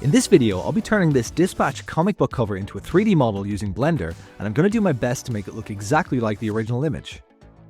In this video, I'll be turning this Dispatch comic book cover into a 3D model using Blender, and I'm going to do my best to make it look exactly like the original image.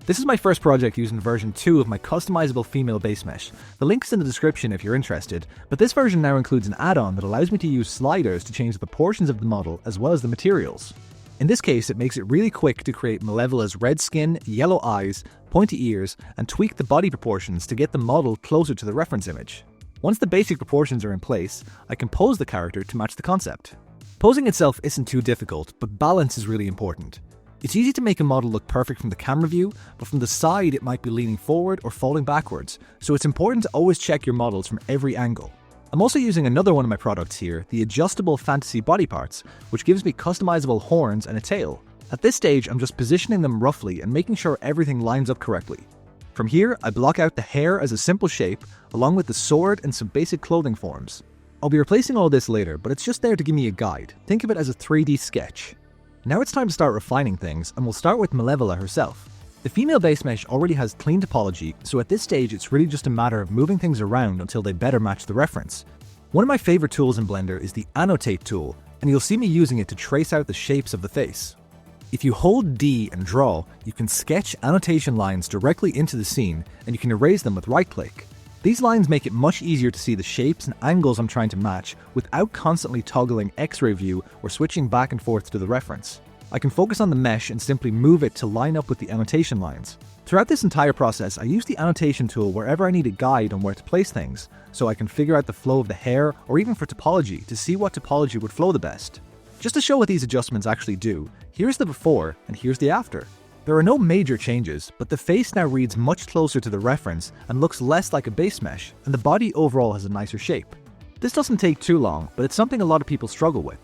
This is my first project using version 2 of my customizable female Basemesh. The link's in the description if you're interested, but this version now includes an add-on that allows me to use sliders to change the proportions of the model as well as the materials. In this case, it makes it really quick to create Malevola's red skin, yellow eyes, pointy ears, and tweak the body proportions to get the model closer to the reference image. Once the basic proportions are in place, I can pose the character to match the concept. Posing itself isn't too difficult, but balance is really important. It's easy to make a model look perfect from the camera view, but from the side it might be leaning forward or falling backwards, so it's important to always check your models from every angle. I'm also using another one of my products here, the adjustable fantasy body parts, which gives me customizable horns and a tail. At this stage, I'm just positioning them roughly and making sure everything lines up correctly. From here, I block out the hair as a simple shape, along with the sword and some basic clothing forms. I'll be replacing all this later, but it's just there to give me a guide. Think of it as a 3D sketch. Now it's time to start refining things, and we'll start with Malevola herself. The female Basemesh already has clean topology, so at this stage it's really just a matter of moving things around until they better match the reference. One of my favorite tools in Blender is the Annotate tool, and you'll see me using it to trace out the shapes of the face. If you hold D and draw, you can sketch annotation lines directly into the scene, and you can erase them with right-click. These lines make it much easier to see the shapes and angles I'm trying to match without constantly toggling X-ray view or switching back and forth to the reference. I can focus on the mesh and simply move it to line up with the annotation lines. Throughout this entire process, I use the annotation tool wherever I need a guide on where to place things, so I can figure out the flow of the hair or even for topology to see what topology would flow the best. Just to show what these adjustments actually do, here's the before and here's the after. There are no major changes, but the face now reads much closer to the reference and looks less like a Basemesh, and the body overall has a nicer shape. This doesn't take too long, but it's something a lot of people struggle with.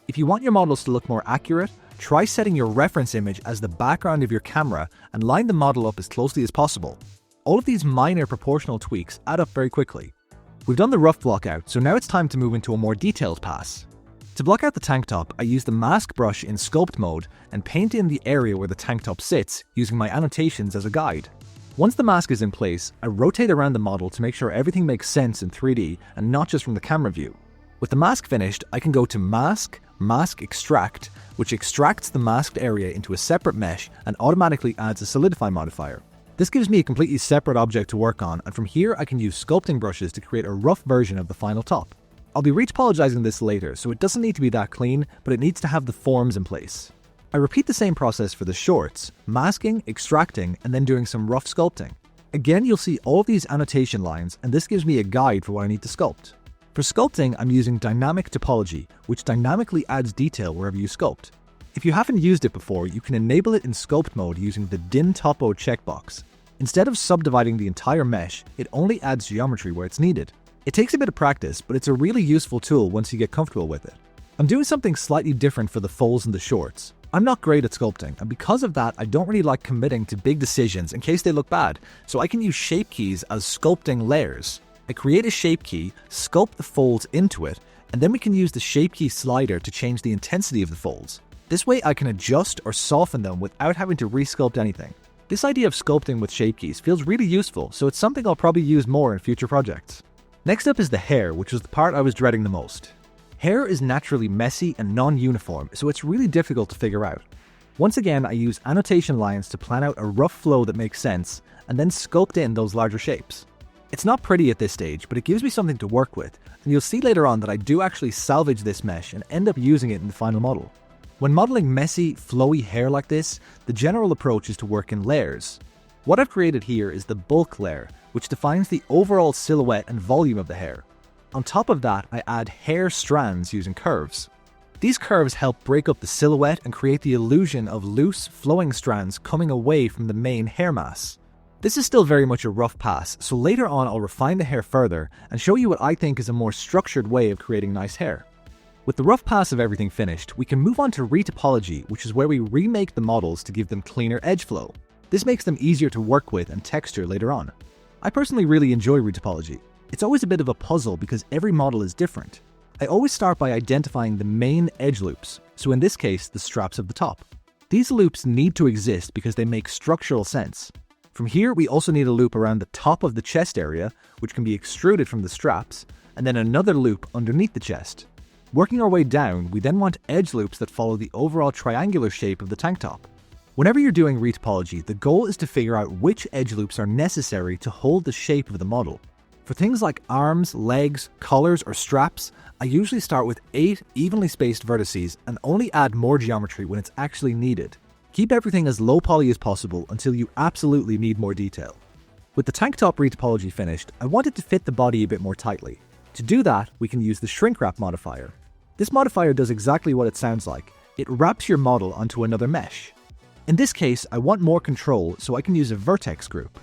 If you want your models to look more accurate, try setting your reference image as the background of your camera and line the model up as closely as possible. All of these minor proportional tweaks add up very quickly. We've done the rough block out, so now it's time to move into a more detailed pass. To block out the tank top, I use the mask brush in Sculpt mode and paint in the area where the tank top sits using my annotations as a guide. Once the mask is in place, I rotate around the model to make sure everything makes sense in 3D and not just from the camera view. With the mask finished, I can go to Mask, Mask Extract, which extracts the masked area into a separate mesh and automatically adds a solidify modifier. This gives me a completely separate object to work on, and from here I can use sculpting brushes to create a rough version of the final top. I'll be retopologizing this later, so it doesn't need to be that clean, but it needs to have the forms in place. I repeat the same process for the shorts, masking, extracting, and then doing some rough sculpting. Again, you'll see all of these annotation lines, and this gives me a guide for what I need to sculpt. For sculpting, I'm using dynamic topology, which dynamically adds detail wherever you sculpt. If you haven't used it before, you can enable it in sculpt mode using the Din Topo checkbox. Instead of subdividing the entire mesh, it only adds geometry where it's needed. It takes a bit of practice, but it's a really useful tool once you get comfortable with it. I'm doing something slightly different for the folds and the shorts. I'm not great at sculpting, and because of that, I don't really like committing to big decisions in case they look bad, so I can use shape keys as sculpting layers. I create a shape key, sculpt the folds into it, and then we can use the shape key slider to change the intensity of the folds. This way I can adjust or soften them without having to resculpt anything. This idea of sculpting with shape keys feels really useful, so it's something I'll probably use more in future projects. Next up is the hair, which was the part I was dreading the most. Hair is naturally messy and non-uniform, so it's really difficult to figure out. Once again, I use annotation lines to plan out a rough flow that makes sense, and then sculpt in those larger shapes. It's not pretty at this stage, but it gives me something to work with, and you'll see later on that I do actually salvage this mesh and end up using it in the final model. When modeling messy, flowy hair like this, the general approach is to work in layers. What I've created here is the bulk layer, which defines the overall silhouette and volume of the hair. On top of that, I add hair strands using curves. These curves help break up the silhouette and create the illusion of loose, flowing strands coming away from the main hair mass. This is still very much a rough pass, so later on I'll refine the hair further and show you what I think is a more structured way of creating nice hair. With the rough pass of everything finished, we can move on to Retopology, which is where we remake the models to give them cleaner edge flow. This makes them easier to work with and texture later on. I personally really enjoy Retopology. It's always a bit of a puzzle because every model is different. I always start by identifying the main edge loops, so in this case, the straps of the top. These loops need to exist because they make structural sense. From here, we also need a loop around the top of the chest area, which can be extruded from the straps, and then another loop underneath the chest. Working our way down, we then want edge loops that follow the overall triangular shape of the tank top. Whenever you're doing retopology, the goal is to figure out which edge loops are necessary to hold the shape of the model. For things like arms, legs, collars, or straps, I usually start with 8 evenly spaced vertices and only add more geometry when it's actually needed. Keep everything as low poly as possible until you absolutely need more detail. With the tank top retopology finished, I wanted to fit the body a bit more tightly. To do that, we can use the Shrink-Wrap modifier. This modifier does exactly what it sounds like. It wraps your model onto another mesh. In this case, I want more control, so I can use a vertex group.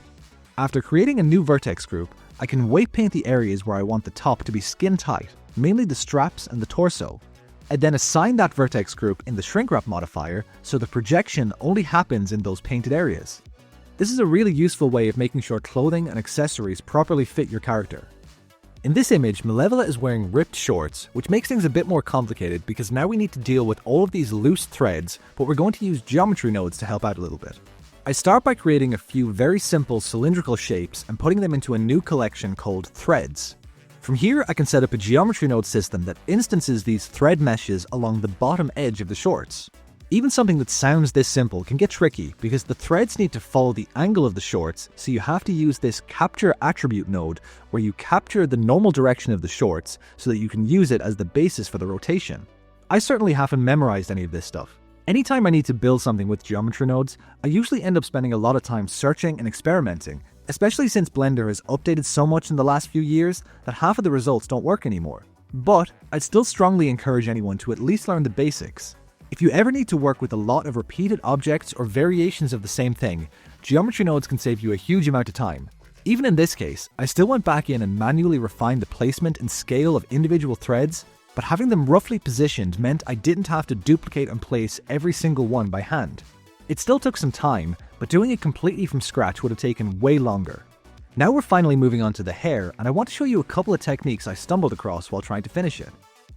After creating a new vertex group, I can weight paint the areas where I want the top to be skin tight, mainly the straps and the torso. I then assign that vertex group in the Shrink-Wrap modifier so the projection only happens in those painted areas. This is a really useful way of making sure clothing and accessories properly fit your character. In this image, Malevola is wearing ripped shorts, which makes things a bit more complicated because now we need to deal with all of these loose threads, but we're going to use geometry nodes to help out a little bit. I start by creating a few very simple cylindrical shapes and putting them into a new collection called threads. From here, I can set up a geometry node system that instances these thread meshes along the bottom edge of the shorts. Even something that sounds this simple can get tricky because the threads need to follow the angle of the shorts, so you have to use this capture attribute node where you capture the normal direction of the shorts so that you can use it as the basis for the rotation. I certainly haven't memorized any of this stuff. Anytime I need to build something with geometry nodes, I usually end up spending a lot of time searching and experimenting, especially since Blender has updated so much in the last few years that half of the results don't work anymore. But I'd still strongly encourage anyone to at least learn the basics. If you ever need to work with a lot of repeated objects or variations of the same thing, geometry nodes can save you a huge amount of time. Even in this case, I still went back in and manually refined the placement and scale of individual threads, but having them roughly positioned meant I didn't have to duplicate and place every single one by hand. It still took some time, but doing it completely from scratch would have taken way longer. Now we're finally moving on to the hair, and I want to show you a couple of techniques I stumbled across while trying to finish it.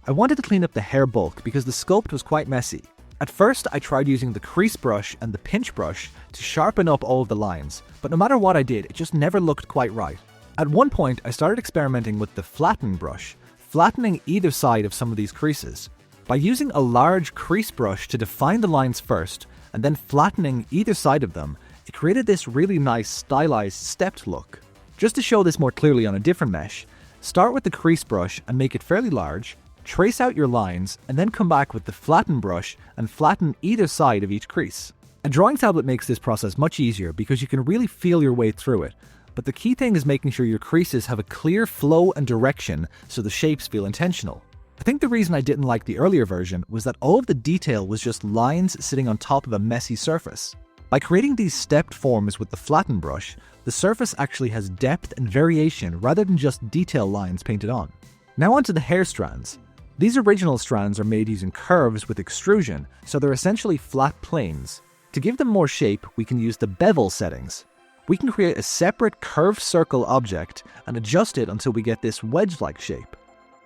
I wanted to clean up the hair bulk because the sculpt was quite messy. At first, I tried using the crease brush and the pinch brush to sharpen up all of the lines, but no matter what I did, it just never looked quite right. At one point, I started experimenting with the flatten brush, flattening either side of some of these creases. By using a large crease brush to define the lines first, and then flattening either side of them, it created this really nice stylized stepped look. Just to show this more clearly on a different mesh, start with the crease brush and make it fairly large, trace out your lines, and then come back with the flatten brush and flatten either side of each crease. A drawing tablet makes this process much easier because you can really feel your way through it, but the key thing is making sure your creases have a clear flow and direction so the shapes feel intentional. I think the reason I didn't like the earlier version was that all of the detail was just lines sitting on top of a messy surface. By creating these stepped forms with the flatten brush, the surface actually has depth and variation rather than just detail lines painted on. Now onto the hair strands. These original strands are made using curves with extrusion, so they're essentially flat planes. To give them more shape, we can use the bevel settings. We can create a separate curved circle object and adjust it until we get this wedge-like shape.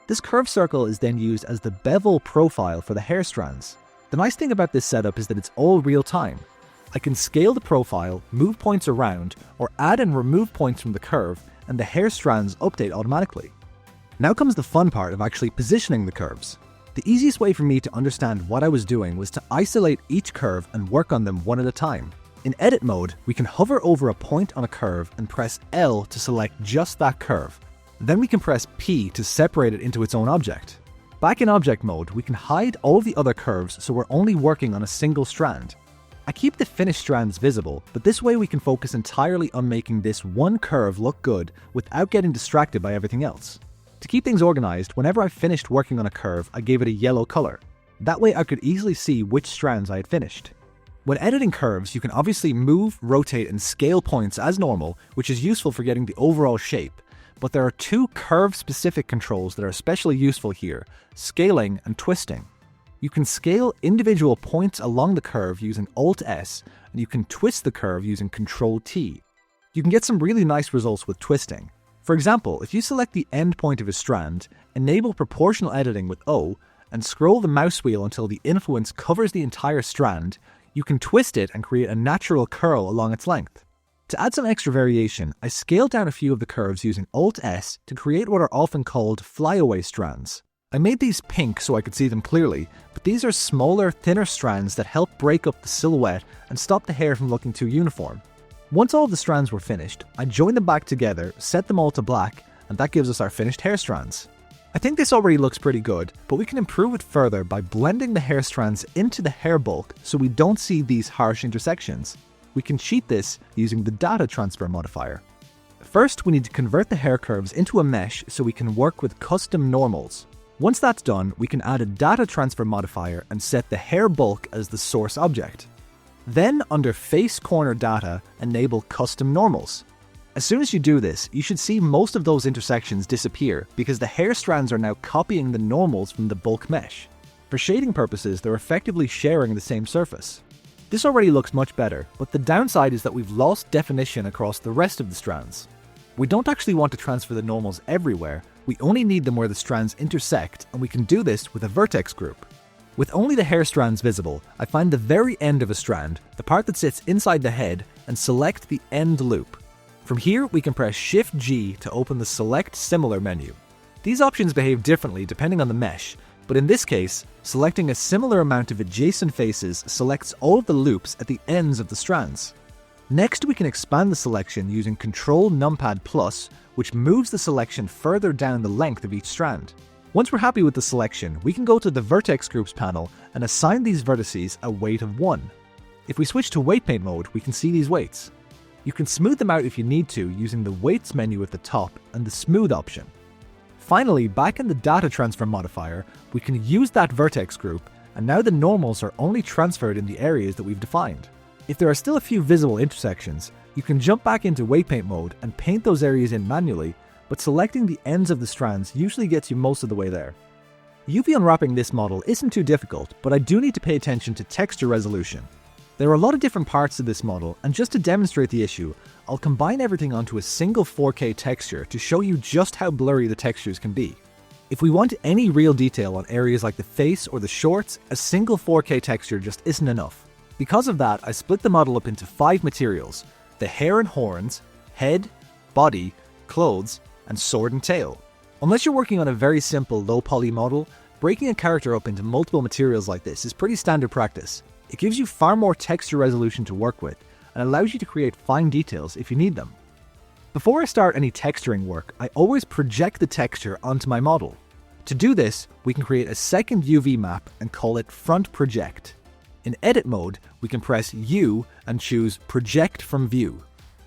This curved circle is then used as the bevel profile for the hair strands. The nice thing about this setup is that it's all real time. I can scale the profile, move points around, or add and remove points from the curve, and the hair strands update automatically. Now comes the fun part of actually positioning the curves. The easiest way for me to understand what I was doing was to isolate each curve and work on them one at a time. In edit mode, we can hover over a point on a curve and press L to select just that curve. Then we can press P to separate it into its own object. Back in object mode, we can hide all the other curves so we're only working on a single strand. I keep the finished strands visible, but this way we can focus entirely on making this one curve look good without getting distracted by everything else. To keep things organized, whenever I finished working on a curve, I gave it a yellow color. That way I could easily see which strands I had finished. When editing curves, you can obviously move, rotate, and scale points as normal, which is useful for getting the overall shape. But there are two curve-specific controls that are especially useful here: scaling and twisting. You can scale individual points along the curve using Alt-S, and you can twist the curve using Ctrl-T. You can get some really nice results with twisting. For example, if you select the end point of a strand, enable proportional editing with O, and scroll the mouse wheel until the influence covers the entire strand, you can twist it and create a natural curl along its length. To add some extra variation, I scaled down a few of the curves using Alt-S to create what are often called flyaway strands. I made these pink so I could see them clearly, but these are smaller, thinner strands that help break up the silhouette and stop the hair from looking too uniform. Once all of the strands were finished, I joined them back together, set them all to black, and that gives us our finished hair strands. I think this already looks pretty good, but we can improve it further by blending the hair strands into the hair bulk so we don't see these harsh intersections. We can cheat this using the data transfer modifier. First, we need to convert the hair curves into a mesh so we can work with custom normals. Once that's done, we can add a data transfer modifier and set the hair bulk as the source object. Then, under Face Corner Data, enable Custom Normals. As soon as you do this, you should see most of those intersections disappear because the hair strands are now copying the normals from the bulk mesh. For shading purposes, they're effectively sharing the same surface. This already looks much better, but the downside is that we've lost definition across the rest of the strands. We don't actually want to transfer the normals everywhere, we only need them where the strands intersect, and we can do this with a vertex group. With only the hair strands visible, I find the very end of a strand, the part that sits inside the head, and select the end loop. From here, we can press Shift-G to open the Select Similar menu. These options behave differently depending on the mesh, but in this case, selecting a similar amount of adjacent faces selects all of the loops at the ends of the strands. Next, we can expand the selection using Ctrl Numpad Plus, which moves the selection further down the length of each strand. Once we're happy with the selection, we can go to the Vertex Groups panel and assign these vertices a weight of 1. If we switch to Weight Paint mode, we can see these weights. You can smooth them out if you need to using the Weights menu at the top and the Smooth option. Finally, back in the Data Transfer modifier, we can use that vertex group, and now the normals are only transferred in the areas that we've defined. If there are still a few visible intersections, you can jump back into Weight Paint mode and paint those areas in manually, but selecting the ends of the strands usually gets you most of the way there. UV unwrapping this model isn't too difficult, but I do need to pay attention to texture resolution. There are a lot of different parts to this model, and just to demonstrate the issue, I'll combine everything onto a single 4K texture to show you just how blurry the textures can be. If we want any real detail on areas like the face or the shorts, a single 4K texture just isn't enough. Because of that, I split the model up into 5 materials: the hair and horns, head, body, clothes, and sword and tail. Unless you're working on a very simple low poly model, breaking a character up into multiple materials like this is pretty standard practice. It gives you far more texture resolution to work with, and allows you to create fine details if you need them. Before I start any texturing work, I always project the texture onto my model. To do this, we can create a second UV map and call it Front Project. In Edit mode, we can press U and choose Project from View.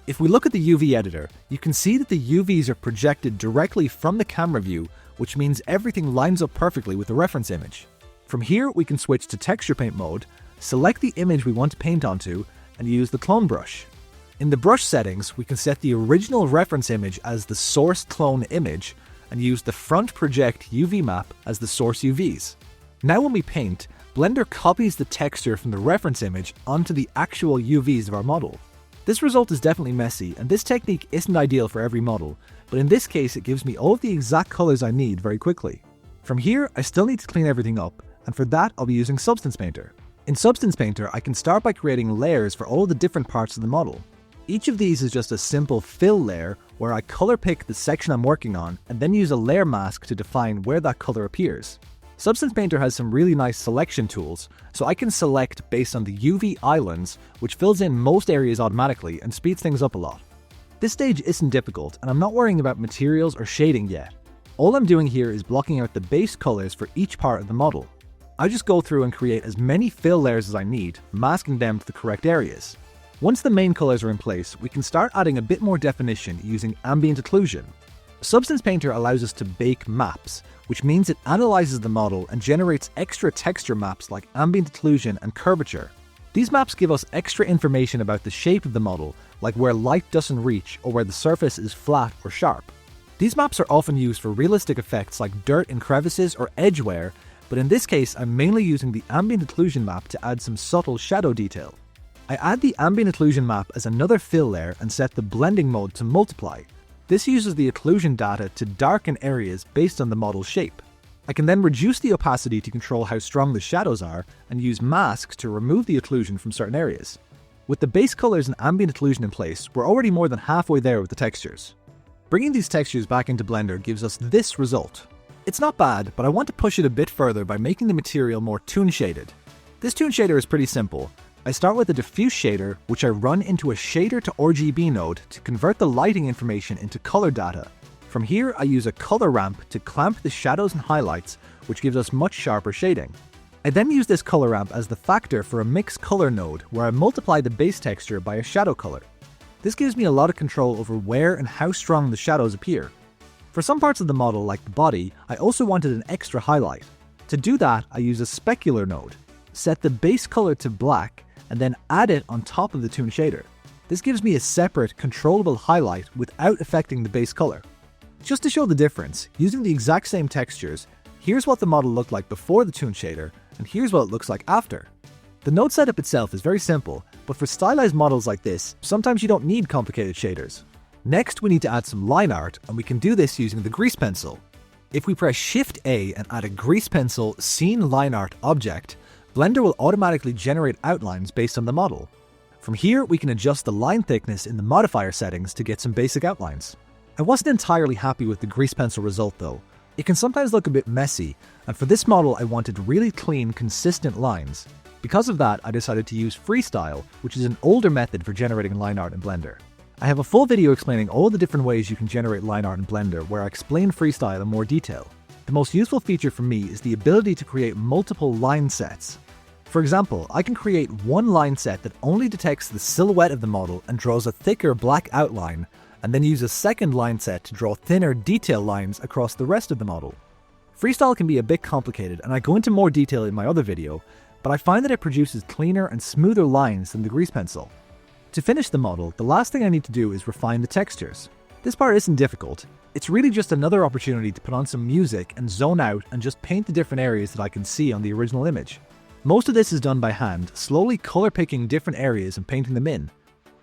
If we look at the UV editor, you can see that the UVs are projected directly from the camera view, which means everything lines up perfectly with the reference image. From here, we can switch to Texture Paint mode, select the image we want to paint onto, and use the clone brush. In the brush settings, we can set the original reference image as the source clone image, and use the Front Project UV map as the source UVs. Now when we paint, Blender copies the texture from the reference image onto the actual UVs of our model. This result is definitely messy, and this technique isn't ideal for every model, but in this case it gives me all of the exact colors I need very quickly. From here, I still need to clean everything up, and for that I'll be using Substance Painter. In Substance Painter, I can start by creating layers for all of the different parts of the model. Each of these is just a simple fill layer where I color pick the section I'm working on and then use a layer mask to define where that color appears. Substance Painter has some really nice selection tools, so I can select based on the UV islands, which fills in most areas automatically and speeds things up a lot. This stage isn't difficult, and I'm not worrying about materials or shading yet. All I'm doing here is blocking out the base colors for each part of the model. I just go through and create as many fill layers as I need, masking them to the correct areas. Once the main colors are in place, we can start adding a bit more definition using ambient occlusion. Substance Painter allows us to bake maps, which means it analyzes the model and generates extra texture maps like ambient occlusion and curvature. These maps give us extra information about the shape of the model, like where light doesn't reach or where the surface is flat or sharp. These maps are often used for realistic effects like dirt in crevices or edge wear, but in this case I'm mainly using the ambient occlusion map to add some subtle shadow detail. I add the ambient occlusion map as another fill layer and set the blending mode to multiply. This uses the occlusion data to darken areas based on the model's shape. I can then reduce the opacity to control how strong the shadows are and use masks to remove the occlusion from certain areas. With the base colors and ambient occlusion in place, we're already more than halfway there with the textures. Bringing these textures back into Blender gives us this result. It's not bad, but I want to push it a bit further by making the material more Toon Shaded. This Toon Shader is pretty simple. I start with a diffuse shader, which I run into a shader to RGB node to convert the lighting information into color data. From here, I use a color ramp to clamp the shadows and highlights, which gives us much sharper shading. I then use this color ramp as the factor for a mix color node where I multiply the base texture by a shadow color. This gives me a lot of control over where and how strong the shadows appear. For some parts of the model, like the body, I also wanted an extra highlight. To do that, I use a specular node, set the base color to black, and then add it on top of the Toon Shader. This gives me a separate, controllable highlight without affecting the base color. Just to show the difference, using the exact same textures, here's what the model looked like before the Toon Shader, and here's what it looks like after. The node setup itself is very simple, but for stylized models like this, sometimes you don't need complicated shaders. Next, we need to add some line art, and we can do this using the grease pencil. If we press Shift A and add a grease pencil scene line art object, Blender will automatically generate outlines based on the model. From here, we can adjust the line thickness in the modifier settings to get some basic outlines. I wasn't entirely happy with the grease pencil result though. It can sometimes look a bit messy, and for this model I wanted really clean, consistent lines. Because of that, I decided to use Freestyle, which is an older method for generating line art in Blender. I have a full video explaining all the different ways you can generate line art in Blender where I explain Freestyle in more detail. The most useful feature for me is the ability to create multiple line sets. For example, I can create one line set that only detects the silhouette of the model and draws a thicker black outline, and then use a second line set to draw thinner detail lines across the rest of the model. Freestyle can be a bit complicated, and I go into more detail in my other video, but I find that it produces cleaner and smoother lines than the grease pencil. To finish the model, the last thing I need to do is refine the textures. This part isn't difficult. It's really just another opportunity to put on some music and zone out and just paint the different areas that I can see on the original image. Most of this is done by hand, slowly color picking different areas and painting them in.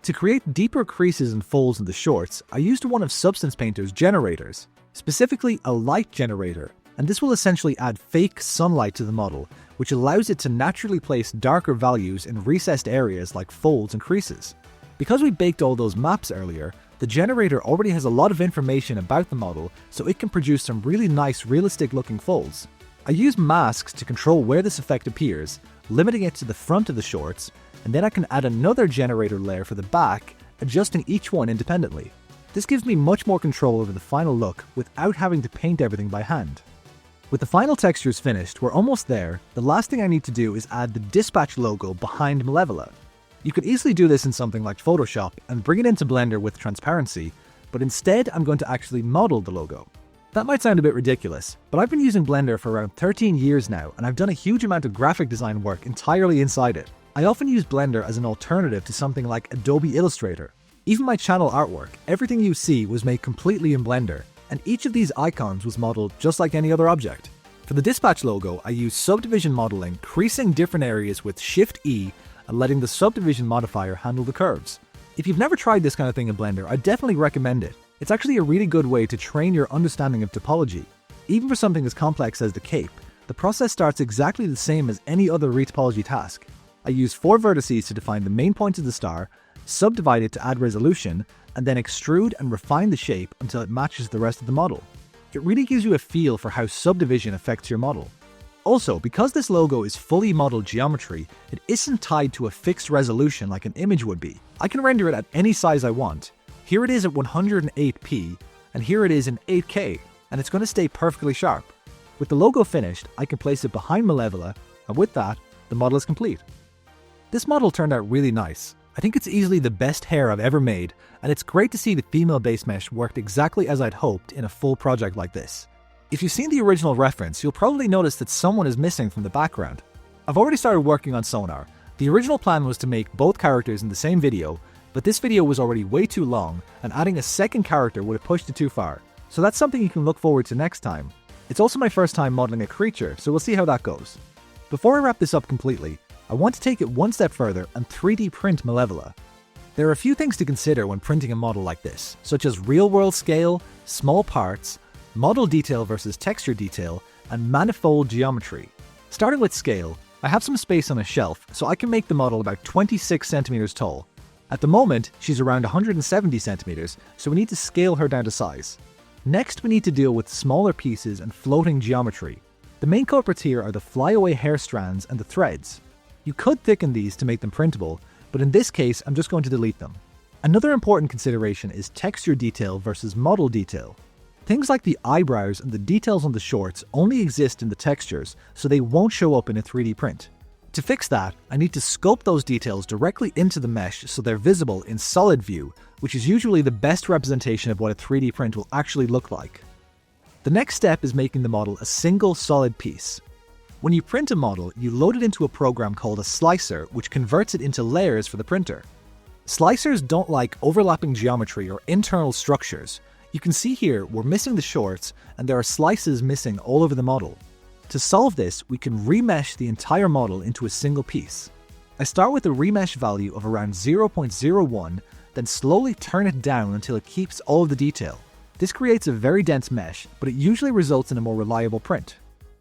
To create deeper creases and folds in the shorts, I used one of Substance Painter's generators, specifically a light generator, and this will essentially add fake sunlight to the model, which allows it to naturally place darker values in recessed areas like folds and creases. Because we baked all those maps earlier, the generator already has a lot of information about the model, so it can produce some really nice realistic looking folds. I use masks to control where this effect appears, limiting it to the front of the shorts, and then I can add another generator layer for the back, adjusting each one independently. This gives me much more control over the final look without having to paint everything by hand. With the final textures finished, we're almost there. The last thing I need to do is add the dispatch logo behind Malevola. You could easily do this in something like Photoshop and bring it into Blender with transparency, but instead I'm going to actually model the logo. That might sound a bit ridiculous, but I've been using Blender for around 13 years now, and I've done a huge amount of graphic design work entirely inside it. I often use Blender as an alternative to something like Adobe Illustrator. Even my channel artwork, everything you see was made completely in Blender, and each of these icons was modeled just like any other object. For the dispatch logo, I use subdivision modeling, creasing different areas with Shift E and letting the subdivision modifier handle the curves. If you've never tried this kind of thing in Blender, I definitely recommend it. It's actually a really good way to train your understanding of topology. Even for something as complex as the cape, the process starts exactly the same as any other retopology task. I use 4 vertices to define the main points of the star, subdivide it to add resolution, and then extrude and refine the shape until it matches the rest of the model. It really gives you a feel for how subdivision affects your model. Also, because this logo is fully modeled geometry, it isn't tied to a fixed resolution like an image would be. I can render it at any size I want. Here it is at 108p, and here it is in 8K, and it's going to stay perfectly sharp. With the logo finished, I can place it behind Malevola, and with that, the model is complete. This model turned out really nice. I think it's easily the best hair I've ever made, and it's great to see the female Basemesh worked exactly as I'd hoped in a full project like this. If you've seen the original reference, you'll probably notice that someone is missing from the background. I've already started working on Sonar. The original plan was to make both characters in the same video, but this video was already way too long, and adding a second character would have pushed it too far. So that's something you can look forward to next time. It's also my first time modeling a creature, so we'll see how that goes. Before I wrap this up completely, I want to take it one step further and 3D print Malevola. There are a few things to consider when printing a model like this, such as real-world scale, small parts, model detail versus texture detail, and manifold geometry. Starting with scale, I have some space on a shelf, so I can make the model about 26 centimeters tall. At the moment, she's around 170 centimeters, so we need to scale her down to size. Next, we need to deal with smaller pieces and floating geometry. The main culprits here are the flyaway hair strands and the threads. You could thicken these to make them printable, but in this case, I'm just going to delete them. Another important consideration is texture detail versus model detail. Things like the eyebrows and the details on the shorts only exist in the textures, so they won't show up in a 3D print. To fix that, I need to sculpt those details directly into the mesh so they're visible in solid view, which is usually the best representation of what a 3D print will actually look like. The next step is making the model a single solid piece. When you print a model, you load it into a program called a slicer, which converts it into layers for the printer. Slicers don't like overlapping geometry or internal structures. You can see here we're missing the shorts and there are slices missing all over the model. To solve this, we can remesh the entire model into a single piece. I start with a remesh value of around 0.01, then slowly turn it down until it keeps all of the detail. This creates a very dense mesh, but it usually results in a more reliable print.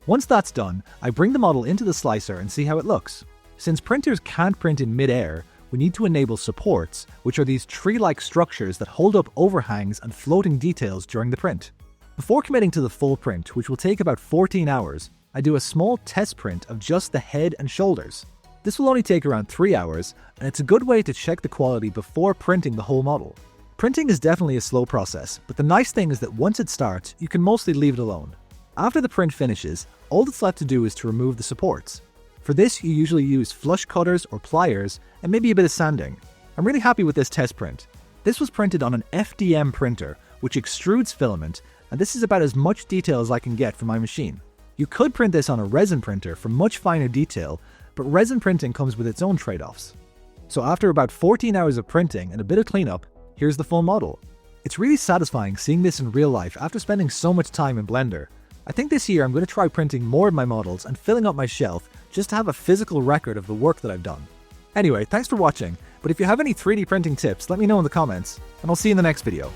Once that's done, I bring the model into the slicer and see how it looks. Since printers can't print in mid-air, we need to enable supports, which are these tree-like structures that hold up overhangs and floating details during the print. Before committing to the full print, which will take about 14 hours, I do a small test print of just the head and shoulders. This will only take around 3 hours, and it's a good way to check the quality before printing the whole model. Printing is definitely a slow process, but the nice thing is that once it starts, you can mostly leave it alone. After the print finishes, all that's left to do is to remove the supports. For this, you usually use flush cutters or pliers, and maybe a bit of sanding. I'm really happy with this test print. This was printed on an FDM printer, which extrudes filament, and this is about as much detail as I can get from my machine. You could print this on a resin printer for much finer detail, but resin printing comes with its own trade-offs. So after about 14 hours of printing and a bit of cleanup, here's the full model. It's really satisfying seeing this in real life after spending so much time in Blender. I think this year I'm going to try printing more of my models and filling up my shelf just to have a physical record of the work that I've done. Anyway, thanks for watching, but if you have any 3D printing tips, let me know in the comments, and I'll see you in the next video.